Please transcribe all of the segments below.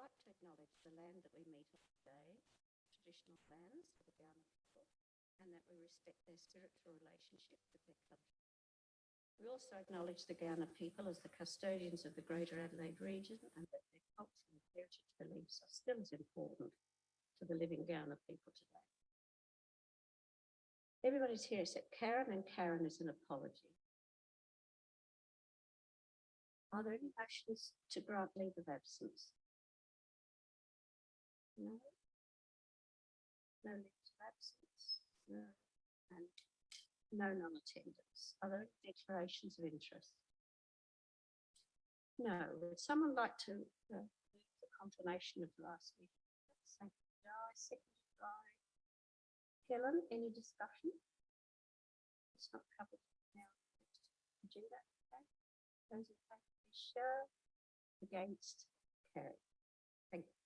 like to acknowledge the land that we meet on today, traditional lands for the Gawler people, and that we respect their spiritual relationship with their country. We also acknowledge the Gawler people as the custodians of the Greater Adelaide region, and that their culture and heritage beliefs are still as important to the living Gawler people today. Everybody's here except Karen, and Karen is an apology. Are there any motions to grant leave of absence? No? No leave of absence? No. And no non-attendance. Are there any declarations of interest? No. Would someone like to move the confirmation of last week? Thank you, Di. Seconded by Helen. Any discussion? It's not covered now. Agenda. Okay. Those in favour, please show. Against, carry. Thank you.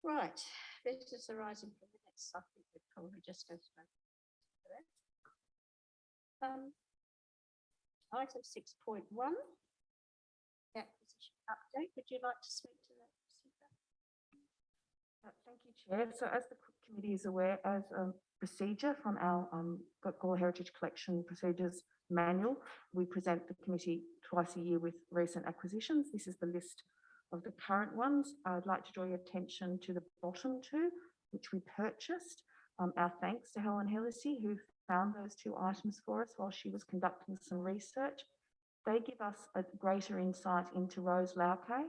Right. Business arising from minutes. I think we'd probably just go straight to that. Item 6.1. Acquisition update. Would you like to speak to that, Susan? Thank you, Chair. So as the committee is aware, as a procedure from our Gawler Heritage Collection Procedures Manual, we present the committee twice a year with recent acquisitions. This is the list of the current ones. I'd like to draw your attention to the bottom two, which we purchased. Our thanks to Helen Hillesy, who found those two items for us while she was conducting some research. They give us a greater insight into Rose Lauke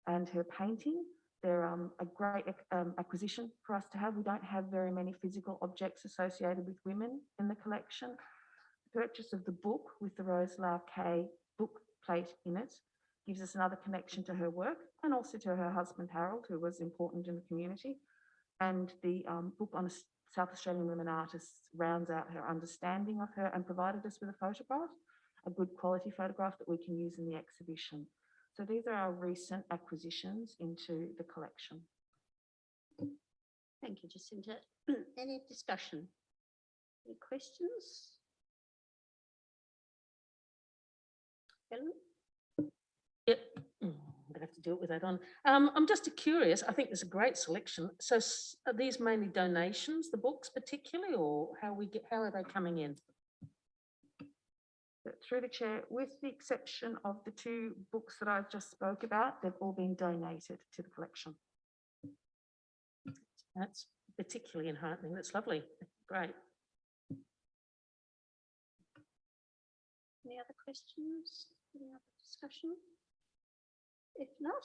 and her painting. They're a great acquisition for us to have. We don't have very many physical objects associated with women in the collection. The purchase of the book with the Rose Lauke book plate in it gives us another connection to her work, and also to her husband Harold, who was important in the community. And the book on South Australian women artists rounds out her understanding of her and provided us with a photograph, a good quality photograph that we can use in the exhibition. So these are our recent acquisitions into the collection. Thank you, Jacinta. Any discussion? Any questions? Helen? Yep, I'm going to have to do it with that on. I'm just curious, I think there's a great selection. So are these mainly donations, the books particularly, or how are they coming in? Through the chair, with the exception of the two books that I just spoke about, they've all been donated to the collection. That's particularly enheartening. That's lovely. Great. Any other questions? Any other discussion? If not,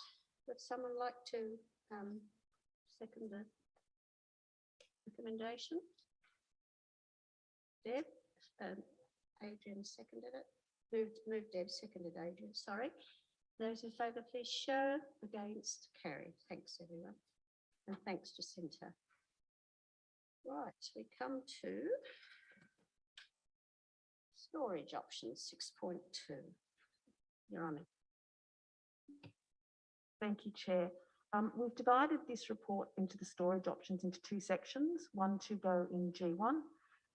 would someone like to second the recommendation? Deb? Adrian seconded it. Moved Deb, seconded Adrian, sorry. Those in favour, please show. Against, carry. Thanks, everyone. And thanks, Jacinta. Right, we come to storage options 6.2. Your Honour. Thank you, Chair. We've divided this report into the storage options into two sections, one to go in G1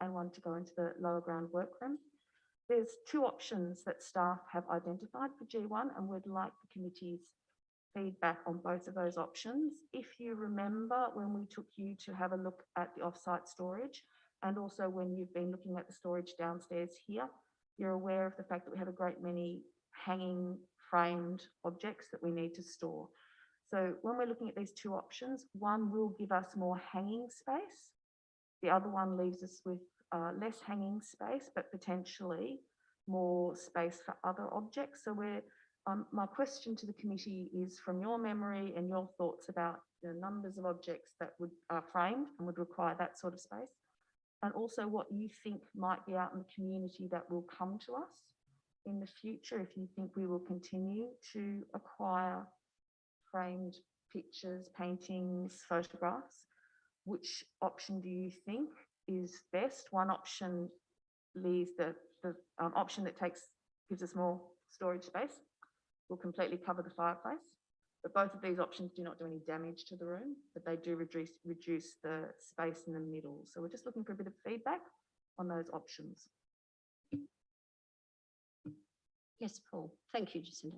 and one to go into the lower ground workroom. There's two options that staff have identified for G1, and we'd like the committee's feedback on both of those options. If you remember when we took you to have a look at the off-site storage, and also when you've been looking at the storage downstairs here, you're aware of the fact that we have a great many hanging framed objects that we need to store. So when we're looking at these two options, one will give us more hanging space. The other one leaves us with less hanging space, but potentially more space for other objects. So my question to the committee is, from your memory and your thoughts about the numbers of objects that are framed and would require that sort of space, and also what you think might be out in the community that will come to us in the future, if you think we will continue to acquire framed pictures, paintings, photographs, which option do you think is best? One option leaves the option that gives us more storage space, will completely cover the fireplace, but both of these options do not do any damage to the room, but they do reduce the space in the middle. So we're just looking for a bit of feedback on those options. Yes, Paul. Thank you, Jacinta.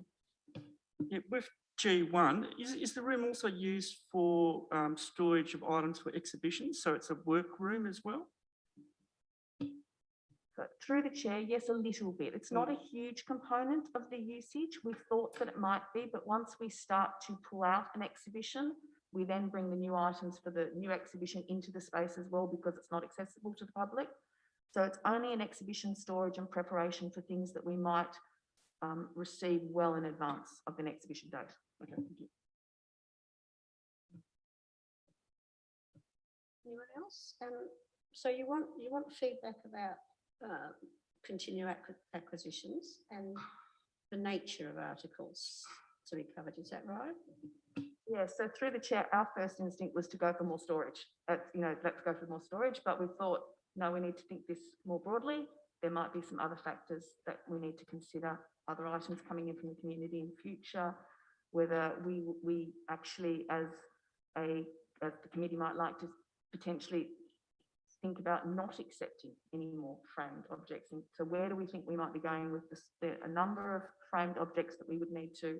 Yeah, we've G1, is the room also used for storage of items for exhibitions? So it's a work room as well? So through the chair, yes, a little bit. It's not a huge component of the usage. We thought that it might be, but once we start to pull out an exhibition, we then bring the new items for the new exhibition into the space as well because it's not accessible to the public. So it's only an exhibition storage and preparation for things that we might receive well in advance of an exhibition date. Okay, thank you. Anyone else? So you want feedback about continued acquisitions and the nature of articles to be covered, is that right? Yeah, so through the chair, our first instinct was to go for more storage. Let's go for more storage, but we thought, no, we need to think this more broadly. There might be some other factors that we need to consider, other items coming in from the community in future, whether we actually, as the committee might like to potentially think about not accepting any more framed objects. And so where do we think we might be going with a number of framed objects that we would need to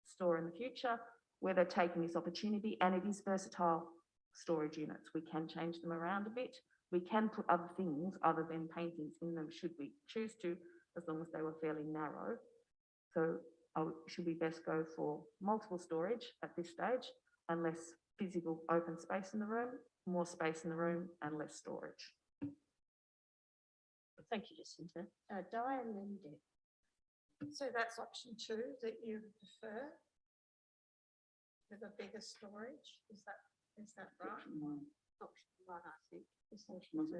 store in the future, where they're taking this opportunity, and it is versatile storage units. We can change them around a bit. We can put other things other than paintings in them should we choose to, as long as they were fairly narrow. So should we best go for multiple storage at this stage and less physical open space in the room, more space in the room and less storage? Thank you, Jacinta. Di and then Deb. So that's option 2 that you prefer, with a bigger storage, is that right? Option one, I think. Is option two.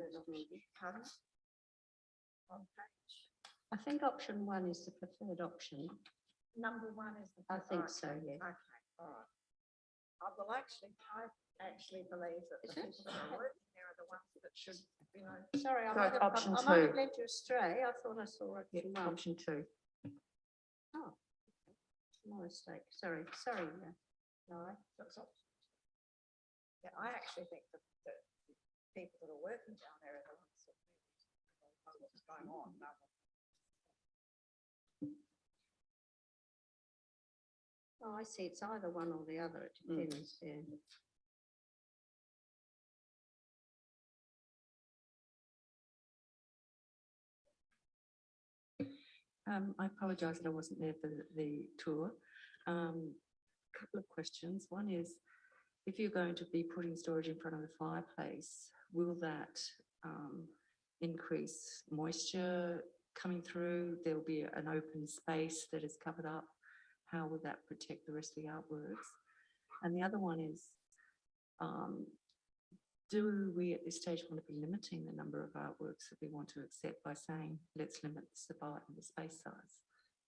Pardon? On page, I think option one is the preferred option. number 1 is the. I think so, yeah. Okay, all right. I actually believe that Is the it? people that are working there are the ones that should, Sorry, I So might it's have, option I might have two. led you astray. I thought I saw Yeah, option one. option 2. Oh, my mistake. Sorry, yeah. No, that's option 2. Yeah, I actually think that the people that are working down there are the ones that really know what's going on. oh, I see. It's either one or the other. It depends. Yeah. I apologise that I wasn't there for the tour. Couple of questions. One is, if you're going to be putting storage in front of the fireplace, will that increase moisture coming through? There'll be an open space that is covered up. How will that protect the rest of the artworks? And the other one is, do we at this stage want to be limiting the number of artworks that we want to accept by saying, let's limit the space size?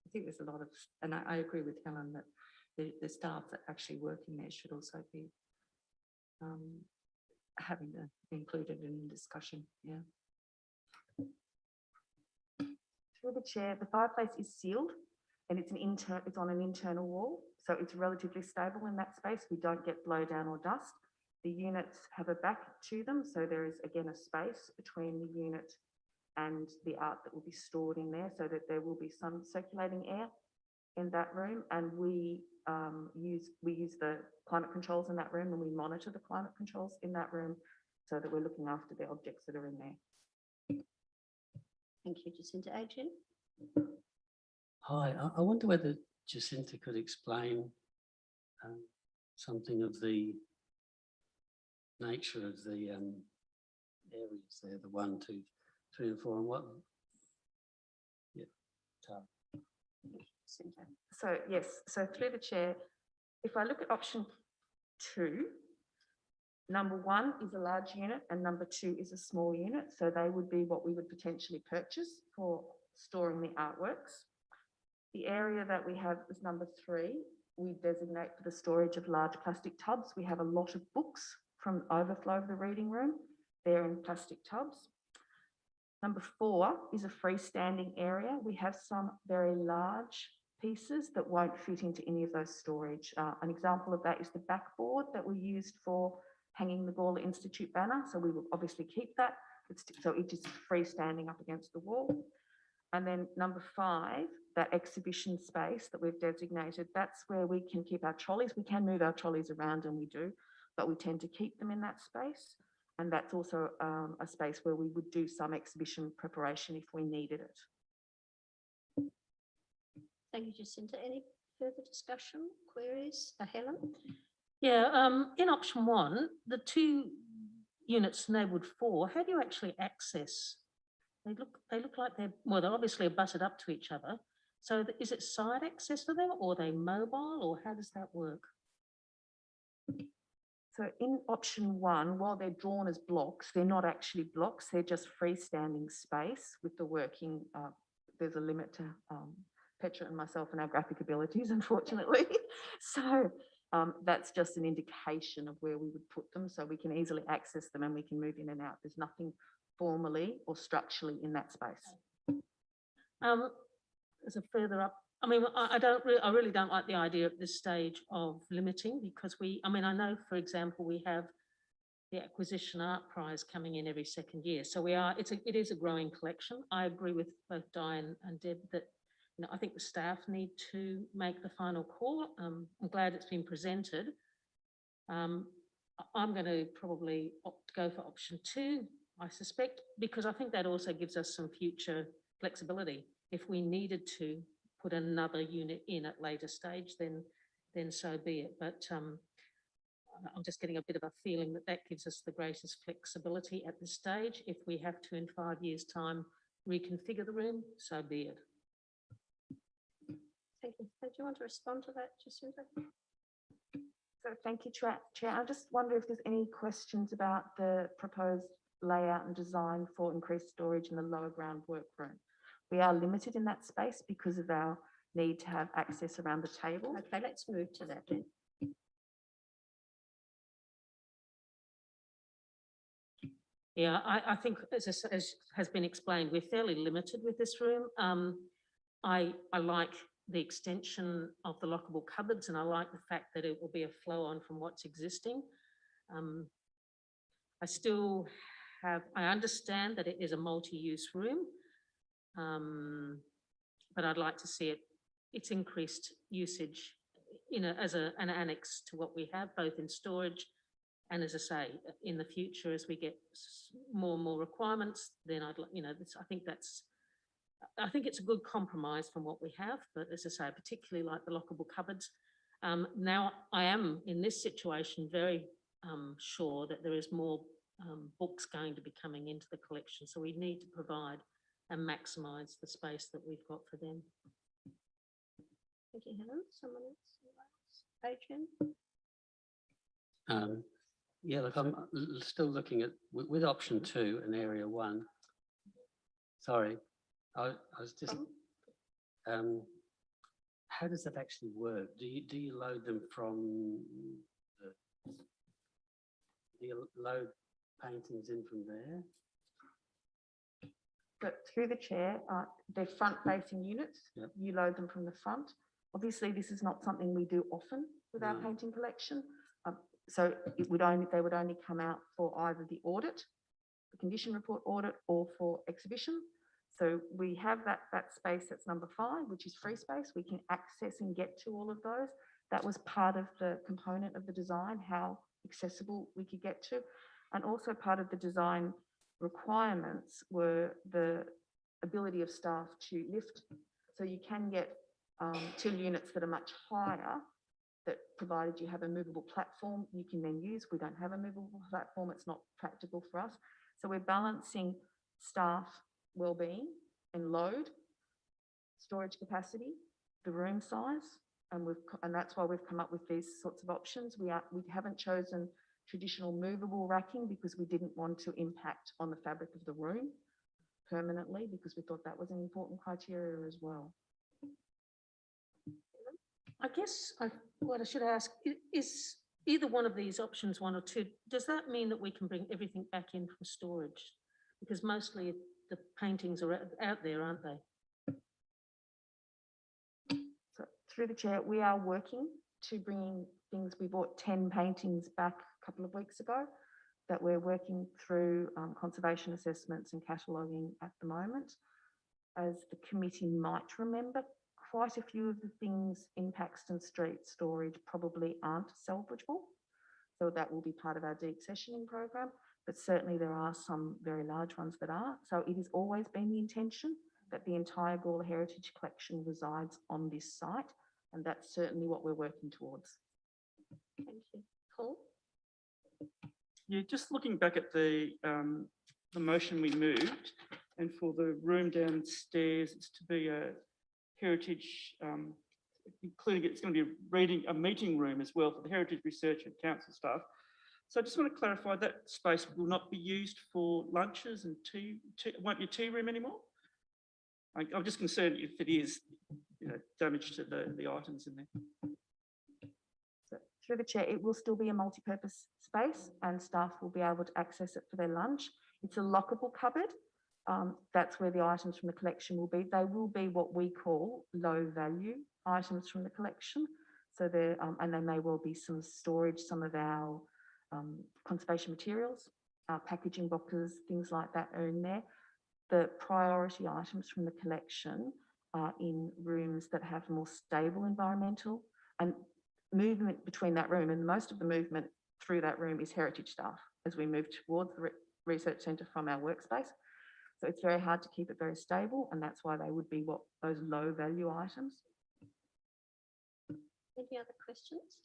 I think there's a lot of, and I agree with Helen that the staff that actually working there should also be having to include it in the discussion. Yeah. Through the chair, the fireplace is sealed and it's on an internal wall, so it's relatively stable in that space. We don't get blowdown or dust. The units have a back to them, so there is again a space between the unit and the art that will be stored in there, so that there will be some circulating air in that room. And we use the climate controls in that room, and we monitor the climate controls in that room so that we're looking after the objects that are in there. Thank you, Jacinta. Adrian? Hi, I wonder whether Jacinta could explain something of the nature of the areas there, the 1, 2, 3 and 4, and what. Yeah. So yes, so through the chair, if I look at option 2, number 1 is a large unit and number 2 is a small unit. So they would be what we would potentially purchase for storing the artworks. The area that we have is number 3. We designate for the storage of large plastic tubs. We have a lot of books from overflow of the reading room. They're in plastic tubs. Number 4 is a freestanding area. We have some very large pieces that won't fit into any of those storage. An example of that is the backboard that we used for hanging the Gawler Institute banner. So we will obviously keep that. So it is freestanding up against the wall. And then number 5, that exhibition space that we've designated, that's where we can keep our trolleys. We can move our trolleys around, and we do, but we tend to keep them in that space. And that's also a space where we would do some exhibition preparation if we needed it. Thank you, Jacinta. Any further discussion, queries? Helen? Yeah, in option 1, the 2 units enabled 4, how do you actually access? They look like they're obviously butted up to each other. So is it side access for them, or are they mobile, or how does that work? So in option 1, while they're drawn as blocks, they're not actually blocks, they're just freestanding space with the working, there's a limit to Petra and myself and our graphic abilities, unfortunately. So that's just an indication of where we would put them, so we can easily access them and we can move in and out. There's nothing formally or structurally in that space. As a further up, I mean, I really don't like the idea at this stage of limiting, because I know, for example, we have the acquisition art prize coming in every 2nd year. So it is a growing collection. I agree with both Diane and Deb that, I think the staff need to make the final call. I'm glad it's been presented. I'm going to probably go for option 2, I suspect, because I think that also gives us some future flexibility. If we needed to put another unit in at later stage, then so be it. But I'm just getting a bit of a feeling that that gives us the greatest flexibility at this stage. If we have to, in 5 years' time, reconfigure the room, so be it. Thank you. Do you want to respond to that, Jacinta? So thank you, Chair. I just wonder if there's any questions about the proposed layout and design for increased storage in the lower ground workroom. We are limited in that space because of our need to have access around the table. Okay, let's move to that then. Yeah, I think, as has been explained, we're fairly limited with this room. I like the extension of the lockable cupboards, and I like the fact that it will be a flow on from what's existing. I understand that it is a multi-use room, but I'd like to see its increased usage as an annex to what we have, both in storage and, as I say, in the future, as we get more and more requirements, then I think it's a good compromise from what we have, but as I say, particularly like the lockable cupboards. Now I am in this situation very sure that there is more books going to be coming into the collection, so we need to provide and maximise the space that we've got for them. Thank you, Helen. Someone else? Adrian? Yeah, look, I'm still looking at, with option 2 and area 1. Sorry, I was just, how does that actually work? Do you load them from do you load paintings in from there? But through the chair, they're front-facing units. Yep. You load them from the front. Obviously, this is not something we do often with our No. painting collection. So they would only come out for either the audit, the condition report audit, or for exhibition. So we have that space that's number 5, which is free space. We can access and get to all of those. That was part of the component of the design, how accessible we could get to. And also part of the design requirements were the ability of staff to lift. So you can get 2 units that are much higher, that provided you have a movable platform you can then use. We don't have a movable platform, it's not practical for us. So we're balancing staff wellbeing and load, storage capacity, the room size, and that's why we've come up with these sorts of options. We haven't chosen traditional movable racking because we didn't want to impact on the fabric of the room permanently, because we thought that was an important criteria as well. I guess what I should ask is either one of these options, 1 or 2, does that mean that we can bring everything back in from storage? Because mostly the paintings are out there, aren't they? So through the chair, we are working to bring things. We bought 10 paintings back a couple of weeks ago that we're working through conservation assessments and cataloguing at the moment. as the committee might remember, quite a few of the things in Paxton Street storage probably aren't salvageable. So that will be part of our deaccessioning program, but certainly there are some very large ones that are. So it has always been the intention that the entire Gawler Heritage Collection resides on this site, and that's certainly what we're working towards. Thank you. Paul? Yeah, just looking back at the motion we moved, and for the room downstairs, it's to be a heritage, including it's going to be a meeting room as well for the heritage research and council staff. So I just want to clarify that space will not be used for lunches and tea, it won't be a tea room anymore? I'm just concerned if it is, damage to the items in there. So through the chair, it will still be a multi-purpose space and staff will be able to access it for their lunch. It's a lockable cupboard. That's where the items from the collection will be. They will be what we call low value items from the collection. So they're, and there may well be some storage, some of our conservation materials, packaging boxes, things like that are in there. The priority items from the collection are in rooms that have more stable environmental and movement between that room, and most of the movement through that room is heritage staff as we move towards the research centre from our workspace. So it's very hard to keep it very stable, and that's why they would be what those low value items. Any other questions?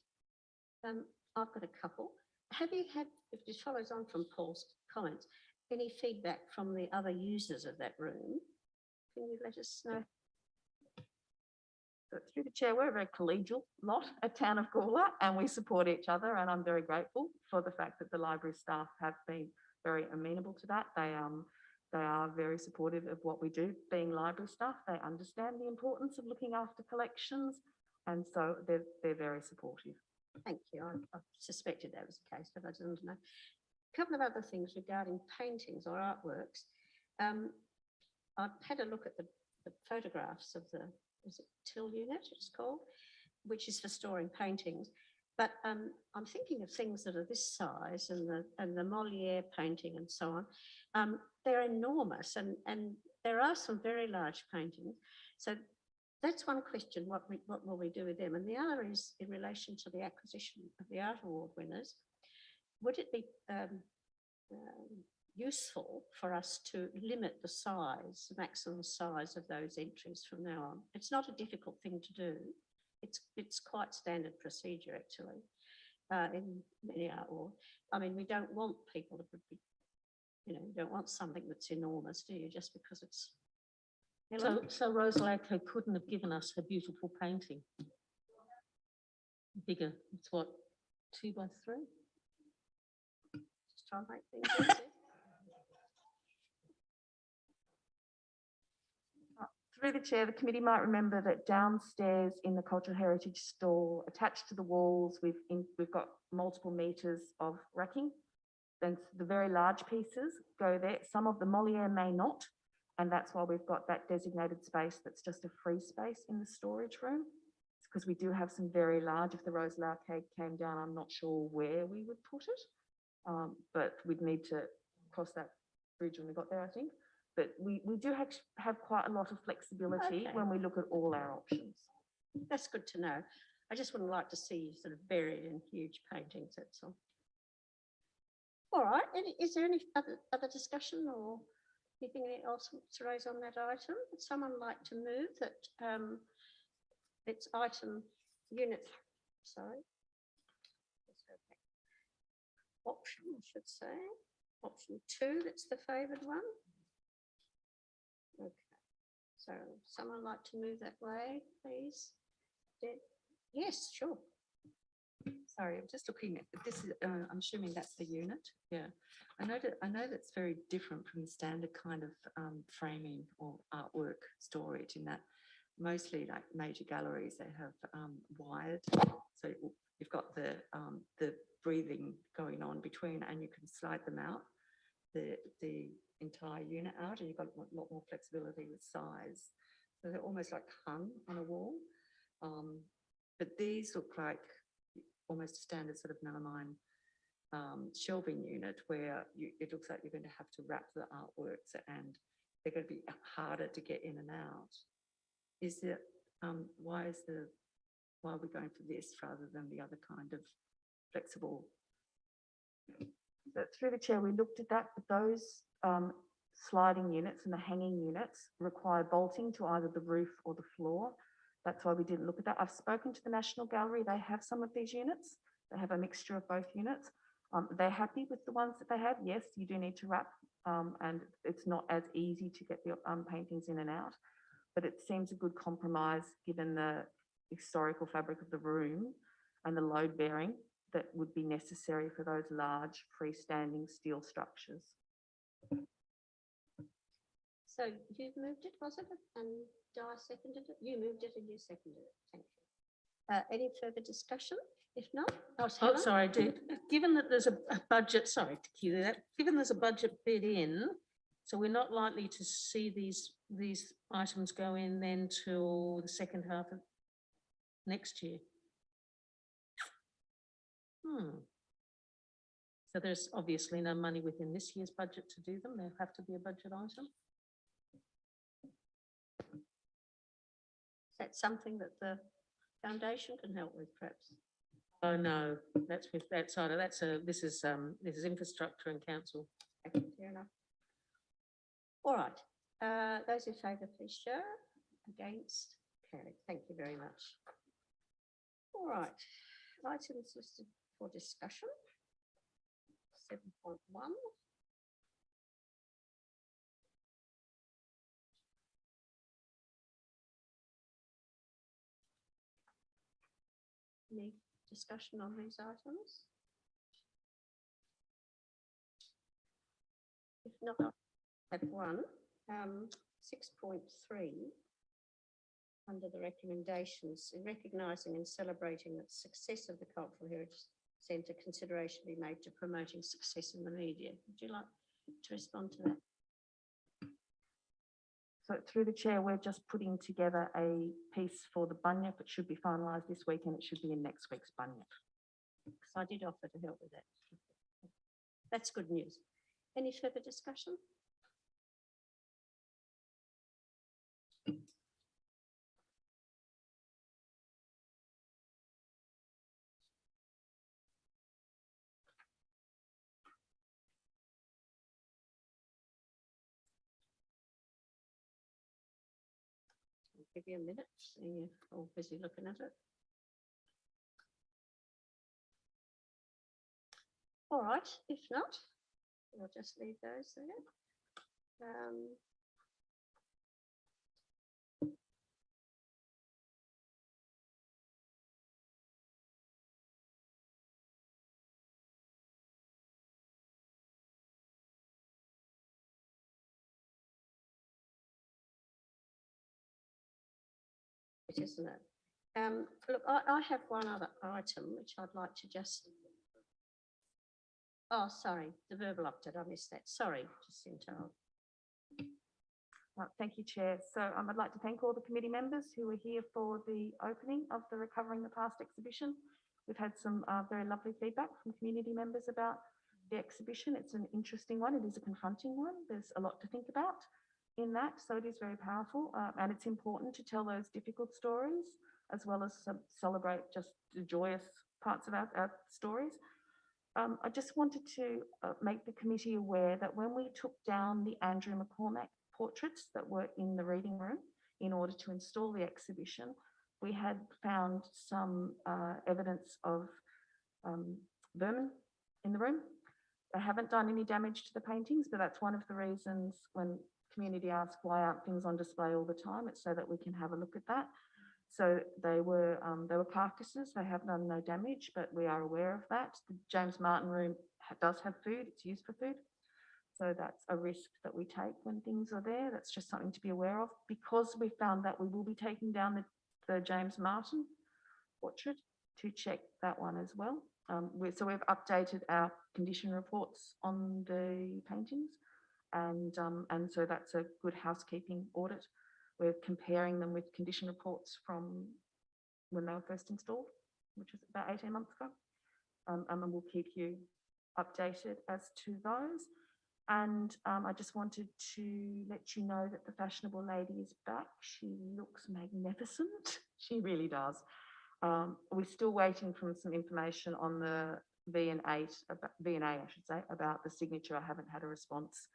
I've got a couple. Have you had, if this follows on from Paul's comments, any feedback from the other users of that room? Can you let us know? So through the chair, we're a very collegial lot at Town of Gawler, and we support each other, and I'm very grateful for the fact that the library staff have been very amenable to that. They are very supportive of what we do. Being library staff, they understand the importance of looking after collections, and so they're very supportive. Thank you. I suspected that was the case, but I didn't know. A couple of other things regarding paintings or artworks. I've had a look at the photographs of the, is it till unit it's called, which is for storing paintings. But I'm thinking of things that are this size and the Moliere painting and so on. They're enormous and there are some very large paintings. So that's one question, what will we do with them? And the other is in relation to the acquisition of the Art Award winners. Would it be useful for us to limit the size, the maximum size of those entries from now on? It's not a difficult thing to do. It's quite standard procedure actually in many art awards. I mean, we don't want people to be, you don't want something that's enormous, do you? Just because it's. So Rosalako couldn't have given us her beautiful painting. Bigger, it's what, 2 by 3? Just try and make things easy. Through the chair, the committee might remember that downstairs in the cultural heritage store, attached to the walls, we've got multiple meters of racking. Then the very large pieces go there. Some of the Moliere may not, and that's why we've got that designated space that's just a free space in the storage room. It's because we do have some very large. If the Roselau cake came down, I'm not sure where we would put it, but we'd need to cross that bridge when we got there, I think. But we do have quite a lot of flexibility when we look at all our options. That's good to know. I just wouldn't like to see you sort of buried in huge paintings, that's all. All right, is there any other discussion or anything else to raise on that item? Would someone like to move that it's item unit, sorry. Option, I should say. Option 2, that's the favoured one. Okay, so someone like to move that way, please? Deb? Yes, sure. Sorry, I'm just looking at this. I'm assuming that's the unit. Yeah, I know that's very different from the standard kind of framing or artwork storage. In that, mostly like major galleries, they have wired, so you've got the breathing going on between, and you can slide them out, the entire unit out, and you've got a lot more flexibility with size. So they're almost like hung on a wall, but these look like almost a standard sort of melamine shelving unit where it looks like you're going to have to wrap the artworks and they're going to be harder to get in and out. Is it, why are we going for this rather than the other kind of flexible? But through the chair, we looked at that, but those sliding units and the hanging units require bolting to either the roof or the floor. That's why we didn't look at that. I've spoken to the National Gallery. They have some of these units. They have a mixture of both units. They're happy with the ones that they have. Yes, you do need to wrap, and it's not as easy to get the paintings in and out, but it seems a good compromise given the historical fabric of the room and the load bearing that would be necessary for those large freestanding steel structures. So you moved it, was it? And Di seconded it? You moved it and you seconded it. Thank you. Any further discussion? If not, Oh, Helen? sorry, I did. Given that there's a budget, sorry to cue that, given there's a budget bid in, so we're not likely to see these items go in then till the second half of next year. So there's obviously no money within this year's budget to do them. They'll have to be a budget item. Is that something that the foundation can help with, perhaps? Oh, no, that's with that side of, this is infrastructure and council. Okay, fair enough. All right, those in favour, please show. Against, carried. Thank you very much. All right, items listed for discussion. 7.1. Any discussion on these items? If not, I have one. 6.3, under the recommendations, in recognising and celebrating the success of the Cultural Heritage Centre, consideration be made to promoting success in the media. Would you like to respond to that? So through the chair, we're just putting together a piece for the bunyip. It should be finalised this week and it should be in next week's bunyip. Because I did offer to help with that. That's good news. Any further discussion? I'll give you a minute, seeing you're all busy looking at it. All right, if not, we'll just leave those there. It isn't it? Look, I have one other item which I'd like to just. Oh, sorry, the verbal update, I missed that. Sorry, Jacinta. Thank you, Chair. So I'd like to thank all the committee members who were here for the opening of the Recovering the Past exhibition. We've had some very lovely feedback from community members about the exhibition. It's an interesting one. It is a confronting one. There's a lot to think about in that, so it is very powerful, and it's important to tell those difficult stories as well as celebrate just the joyous parts of our stories. I just wanted to make the committee aware that when we took down the Andrew McCormack portraits that were in the reading room in order to install the exhibition, we had found some evidence of vermin in the room. They haven't done any damage to the paintings, but that's one of the reasons when community asks why aren't things on display all the time, it's so that we can have a look at that. So they were carcasses. They have done no damage, but we are aware of that. The James Martin room does have food. It's used for food. So that's a risk that we take when things are there. That's just something to be aware of. Because we found that, we will be taking down the James Martin portrait to check that one as well. So we've updated our condition reports on the paintings, and so that's a good housekeeping audit. We're comparing them with condition reports from when they were first installed, which was about 18 months ago. And we'll keep you updated as to those. And I just wanted to let you know that the fashionable lady is back. She looks magnificent. She really does. We're still waiting for some information on the V&A, I should say, about the signature. I haven't had a response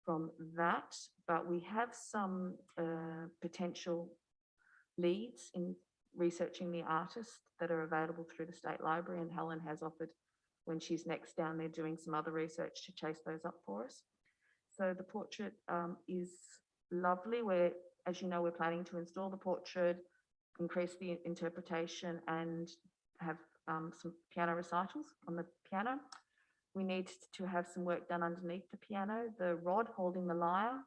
from that, but we have some potential leads in researching the artists that are available through the State Library, and Helen has offered, when she's next down there doing some other research, to chase those up for us. So the portrait is lovely. As you know, we're planning to install the portrait, increase the interpretation, and have some piano recitals on the piano. We need to have some work done underneath the piano. The rod holding the lyre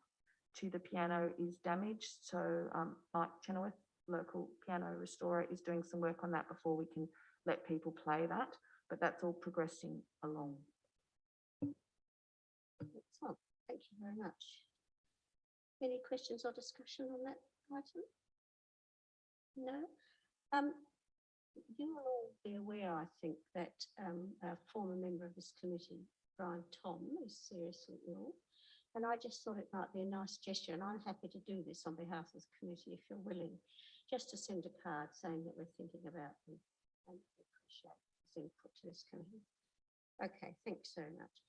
to the piano is damaged, so Mike Chenoweth, local piano restorer, is doing some work on that before we can let people play that, but that's all progressing along. Excellent. Thank you very much. Any questions or discussion on that item? No? You will all be aware, I think, that a former member of this committee, Brian Tom, is seriously ill. And I just thought it might be a nice gesture, and I'm happy to do this on behalf of the committee if you're willing, just to send a card saying that we're thinking about them and appreciate his input to this committee. Okay, thanks so much.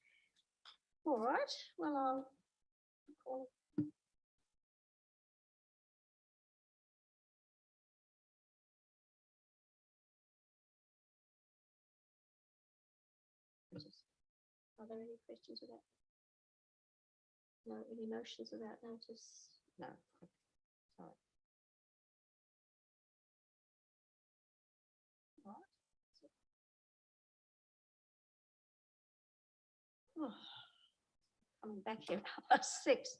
All right, well, I'll call. Are there any questions about? No, any motions about notice? No. Okay. Sorry. Right. Oh, coming back here, 6.